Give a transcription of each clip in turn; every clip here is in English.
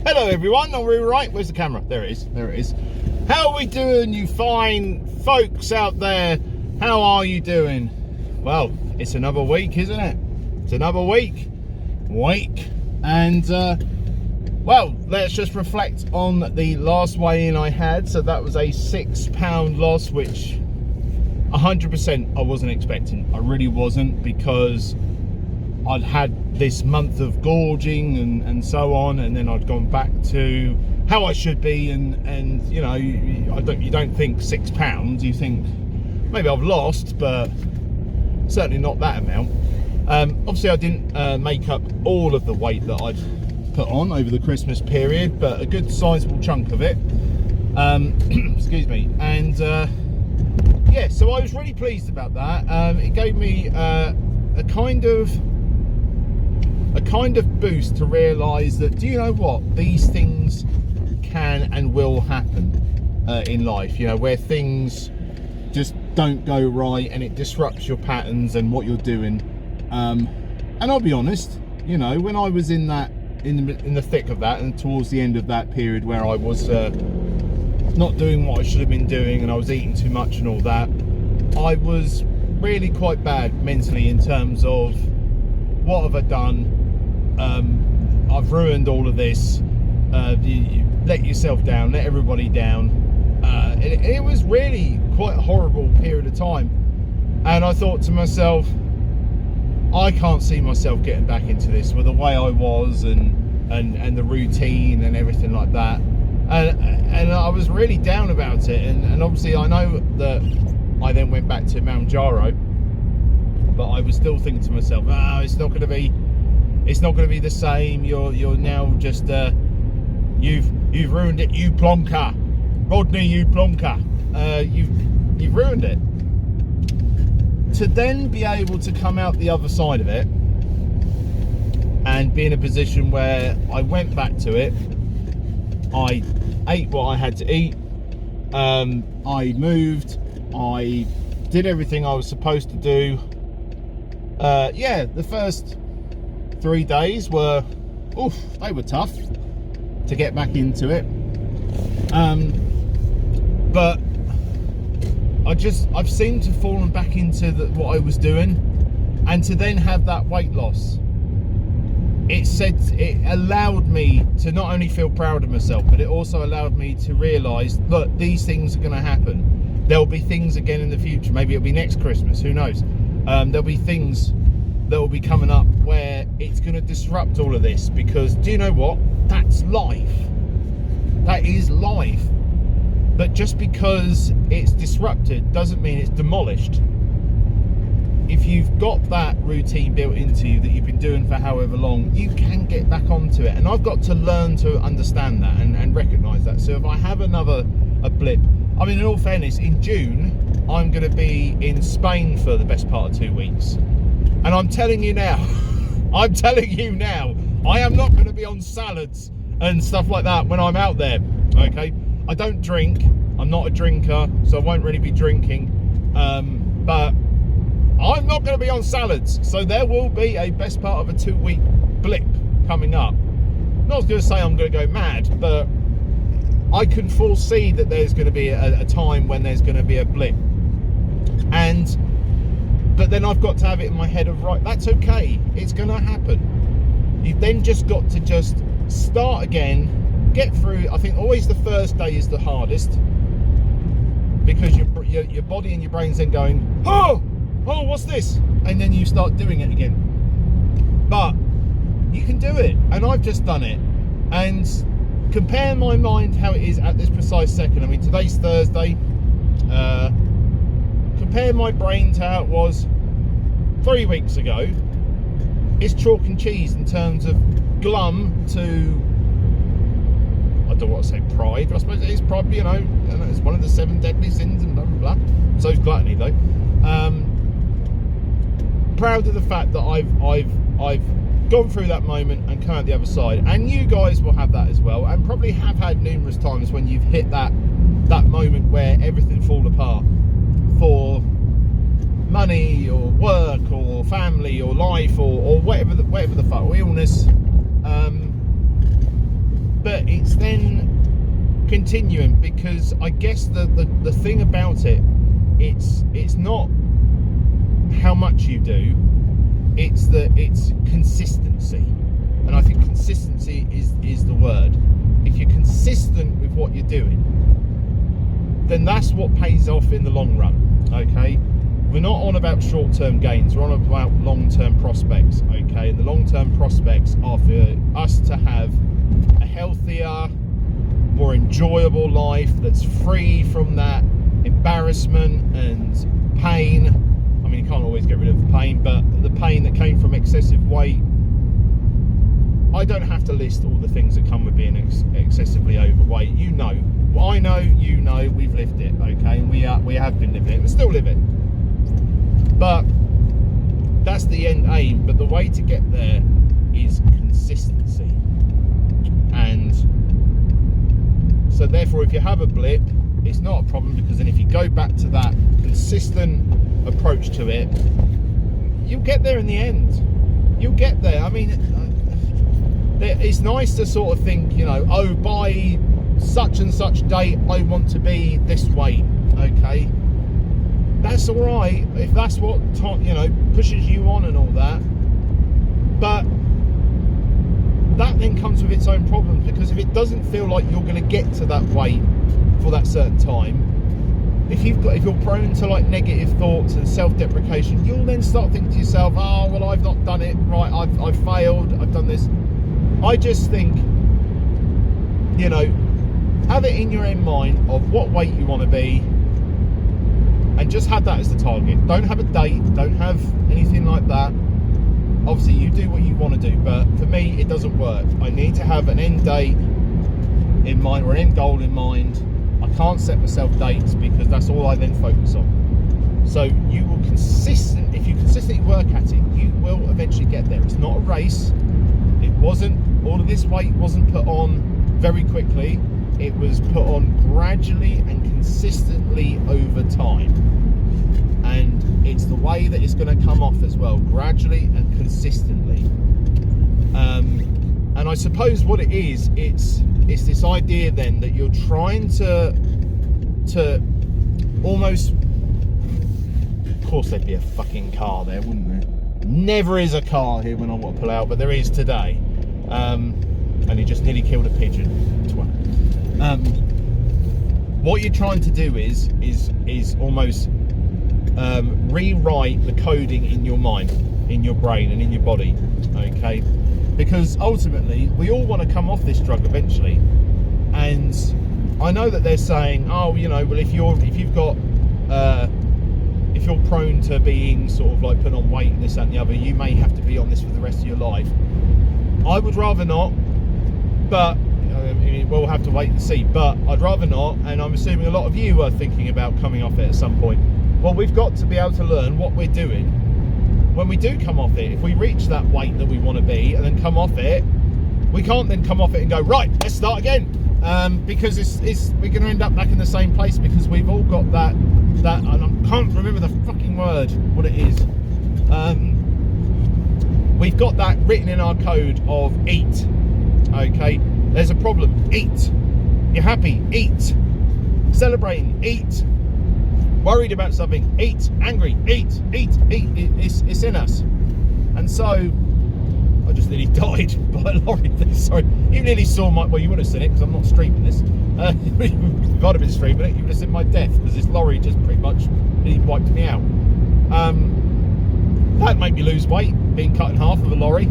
Hello everyone, are we right? Where's the camera? There it is, there it is. How are we doing, you fine folks out there? How are you doing? Well, it's another week, isn't it? It's another week. And well, let's just reflect on the last weigh-in I had. So that was a £6 loss, which 100% I wasn't expecting. I really wasn't, because I'd had this month of gorging and so on, and then I'd gone back to how I should be, and you know, you don't think £6, you think maybe I've lost, but certainly not that amount. Obviously I didn't make up all of the weight that I'd put on over the Christmas period, but a good sizable chunk of it. Excuse me. And yeah, so I was really pleased about that. It gave me a kind of boost to realise that, do you know what, these things can and will happen in life, you know, where things just don't go right and it disrupts your patterns and what you're doing. And I'll be honest, you know, when I was in the thick of that, and towards the end of that period where I was not doing what I should have been doing, and I was eating too much and all that, I was really quite bad mentally in terms of, what have I done? I've ruined all of this. You let yourself down, let everybody down. It was really quite a horrible period of time, and I thought to myself, I can't see myself getting back into this with the way I was and the routine and everything like that, and I was really down about it. And obviously I know that I then went back to Mount Jaro, but I was still thinking to myself, it's not going to be the same. You're now just you've ruined it, you plonker, Rodney, you plonker. You've ruined it. To then be able to come out the other side of it and be in a position where I went back to it, I ate what I had to eat, I moved, I did everything I was supposed to do. Yeah, the first 3 days were, they were tough to get back into it. But I've seemed to fallen back into what I was doing, and to then have that weight loss, it allowed me to not only feel proud of myself, but it also allowed me to realise, look, these things are going to happen. There'll be things again in the future. Maybe it'll be next Christmas, who knows? There'll be things that will be coming up where it's going to disrupt all of this, because do you know what? That's life. That is life. But just because it's disrupted doesn't mean it's demolished. If you've got that routine built into you that you've been doing for however long, you can get back onto it. And I've got to learn to understand that and recognise that. So if I have a blip, I mean, in all fairness, in June, I'm going to be in Spain for the best part of 2 weeks. And I'm telling you now, I am not going to be on salads and stuff like that when I'm out there, okay? I don't drink, I'm not a drinker, so I won't really be drinking, but I'm not going to be on salads, so there will be a best part of a 2 week blip coming up. Not going to say I'm going to go mad, but I can foresee that there's going to be a time when there's going to be a blip. But then I've got to have it in my head of, right, that's okay, it's going to happen. You've then just got to just start again, get through. I think always the first day is the hardest, because your body and your brain's then going, oh, what's this? And then you start doing it again. But you can do it, and I've just done it. And compare my mind how it is at this precise second. I mean, today's Thursday. Compare my brain to how it was 3 weeks ago. It's chalk and cheese in terms of glum to, I don't want to say pride, but I suppose it is pride, you know, it's one of the 7 deadly sins and blah blah blah. So is gluttony though. Proud of the fact that I've gone through that moment and come out the other side, and you guys will have that as well, and probably have had numerous times when you've hit that moment where everything falls apart for money or work or family or life or whatever the fuck, or illness. But it's then continuing, because I guess the thing about it, it's not how much you do, it's consistency. And I think consistency is the word. If you're consistent with what you're doing, then that's what pays off in the long run. Okay, we're not on about short-term gains, we're on about long-term prospects. Okay, and the long-term prospects are for us to have a healthier, more enjoyable life that's free from that embarrassment and pain. I mean, you can't always get rid of the pain, but the pain that came from excessive weight. I don't have to list all the things that come with being excessively overweight. You know, I know, you know, we've lived it, okay, and we have been living it, we still live it. But that's the end aim. But the way to get there is consistency. And so therefore, if you have a blip, it's not a problem, because then if you go back to that consistent approach to it, you'll get there in the end. You'll get there. I mean, it's nice to sort of think, you know, oh, by such and such date I want to be this weight. Okay, that's all right if that's what, you know, pushes you on and all that, but that then comes with its own problems, because if it doesn't feel like you're going to get to that weight for that certain time, if you're prone to like negative thoughts and self-deprecation, you'll then start thinking to yourself, oh well, I've not done it right, I've failed, I've done this. I just think, you know, have it in your own mind of what weight you want to be, and just have that as the target. Don't have a date, don't have anything like that. Obviously you do what you want to do, but for me it doesn't work. I need to have an end date in mind, or an end goal in mind. I can't set myself dates, because that's all I then focus on. So you will if you consistently work at it, you will eventually get there. It's not a race. It wasn't, all of this weight wasn't put on very quickly. It was put on gradually and consistently over time. And it's the way that it's going to come off as well, gradually and consistently. And I suppose what it is, it's this idea then that you're trying to almost, of course there'd be a fucking car there, wouldn't there? Never is a car here when I want to pull out, but there is today. And he just nearly killed a pigeon. What you're trying to do is almost rewrite the coding in your mind, in your brain and in your body. Okay, because ultimately we all want to come off this drug eventually. And I know that they're saying, oh, you know, well, if you're prone to being sort of like put on weight and this, that and the other, you may have to be on this for the rest of your life. I would rather not, but we'll have to wait and see, but I'd rather not. And I'm assuming a lot of you are thinking about coming off it at some point. Well, we've got to be able to learn what we're doing when we do come off it. If we reach that weight that we want to be and then come off it, we can't then come off it and go, right, let's start again, because we're going to end up back in the same place, because we've all got that, and I can't remember the fucking word, what it is. We've got that written in our code of eat. Okay, there's a problem, eat. You're happy, eat. Celebrating, eat. Worried about something, eat. Angry, eat. It's in us. And so I just nearly died by a lorry. Sorry, you nearly saw my, well, you would have seen it because I'm not streaming this. If I'd have been streaming it, you would have seen my death, because this lorry just pretty much nearly wiped me out. That made me lose weight, being cut in half with a lorry.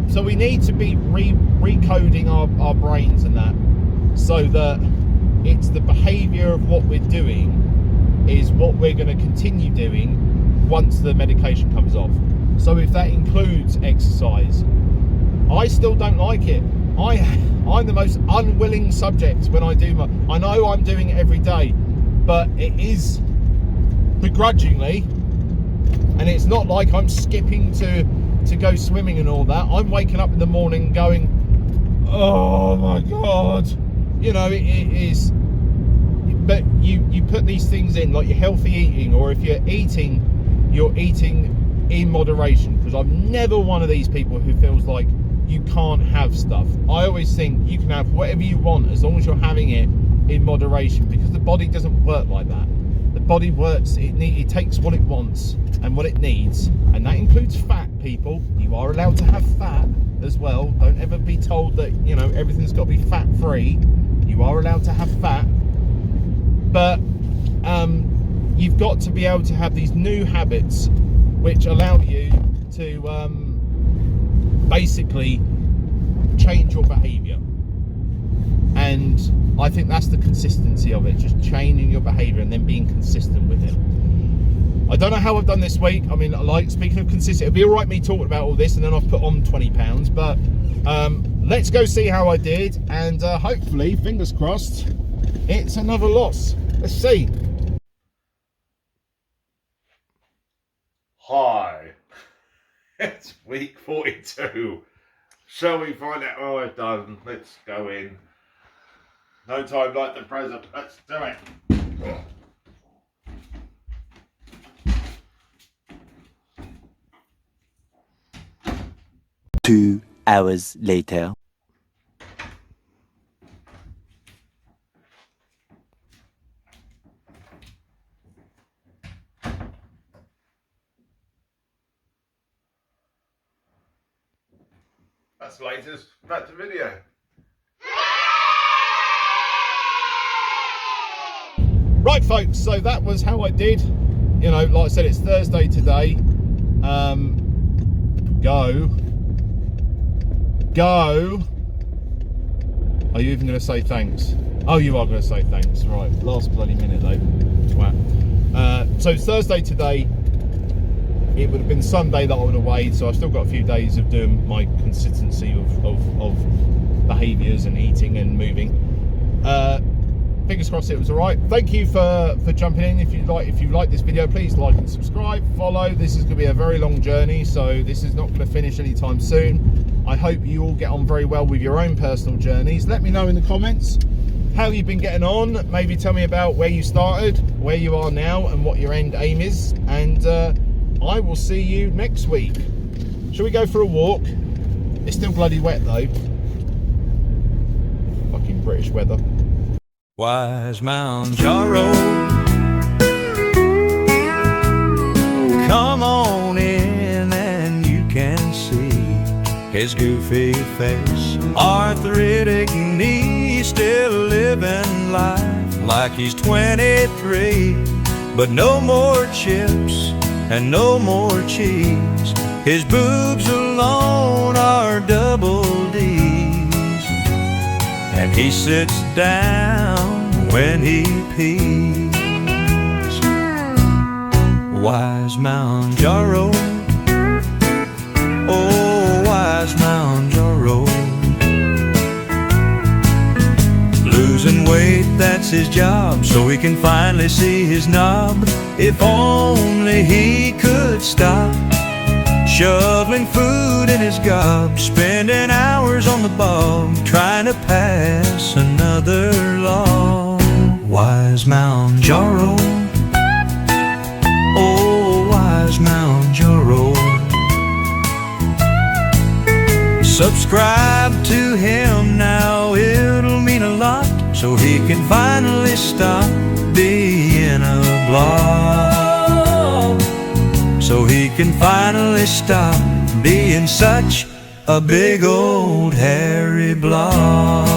So we need to be recoding our brains and that, so that it's the behaviour of what we're doing is what we're going to continue doing once the medication comes off. So if that includes exercise, I still don't like it. I'm the most unwilling subject when I do I know I'm doing it every day, but it is begrudgingly, and it's not like I'm skipping to go swimming and all that. I'm waking up in the morning going, oh my God, you know, it is. But you put these things in, like your healthy eating, or if you're eating in moderation, because I'm never one of these people who feels like you can't have stuff. I always think you can have whatever you want as long as you're having it in moderation, because the body doesn't work like that. The body works, it takes what it wants and what it needs, and that includes fat, people. You are allowed to have fat as well. Don't ever be told that, you know, everything's got to be fat free. You are allowed to have fat, but you've got to be able to have these new habits which allow you to basically change your behavior. And I think that's the consistency of it, just changing your behavior and then being consistent with it. I don't know how I've done this week. I mean, like, speaking of consistency, it'd be all right me talking about all this and then I've put on 20 pounds, but let's go see how I did, and hopefully, fingers crossed, it's another loss. Let's see. Hi, it's week 42. Shall we find out how I've done? Let's go in. No time like the present. Let's do it. 2 hours later. That's the latest. Back to video. Right, folks, so that was how I did. You know, like I said, it's Thursday today. Go. Are you even going to say thanks? Oh, you are going to say thanks. Right, last bloody minute though. Twat. So it's Thursday today. It would have been Sunday that I would have weighed, so I've still got a few days of doing my consistency of behaviours and eating and moving. Fingers crossed it was all right. Thank you for jumping in. If you like this video, please like and subscribe, follow. This is going to be a very long journey, so this is not going to finish anytime soon. I hope you all get on very well with your own personal journeys. Let me know in the comments how you've been getting on. Maybe tell me about where you started, where you are now, and what your end aim is. And I will see you next week. Shall we go for a walk? It's still bloody wet though. Fucking British weather. Wise Mount Jaro, come on in and you can see his goofy face, arthritic knee, still living life like he's 23. But no more chips and no more cheese, his boobs alone are double D's, and he sits down when he pees. Wise Mount Jaro, oh wise Mount Jaro, losing weight, that's his job, so he can finally see his knob. If only he could stop shoveling food in his gob, spending hours on the bog trying to pass another law. Wise Mount Jaro, oh wise Mount Jaro, subscribe to him now, it'll mean a lot, so he can finally stop being a blob, so he can finally stop being such a big old hairy blob.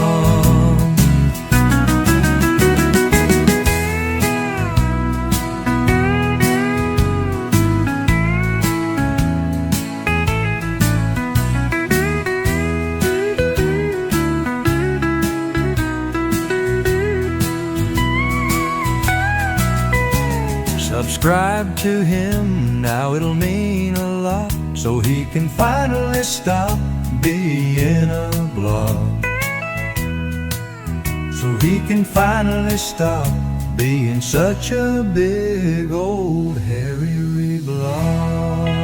Subscribe to him now, it'll mean a lot, so he can finally stop being a blob, so he can finally stop being such a big old hairy blob.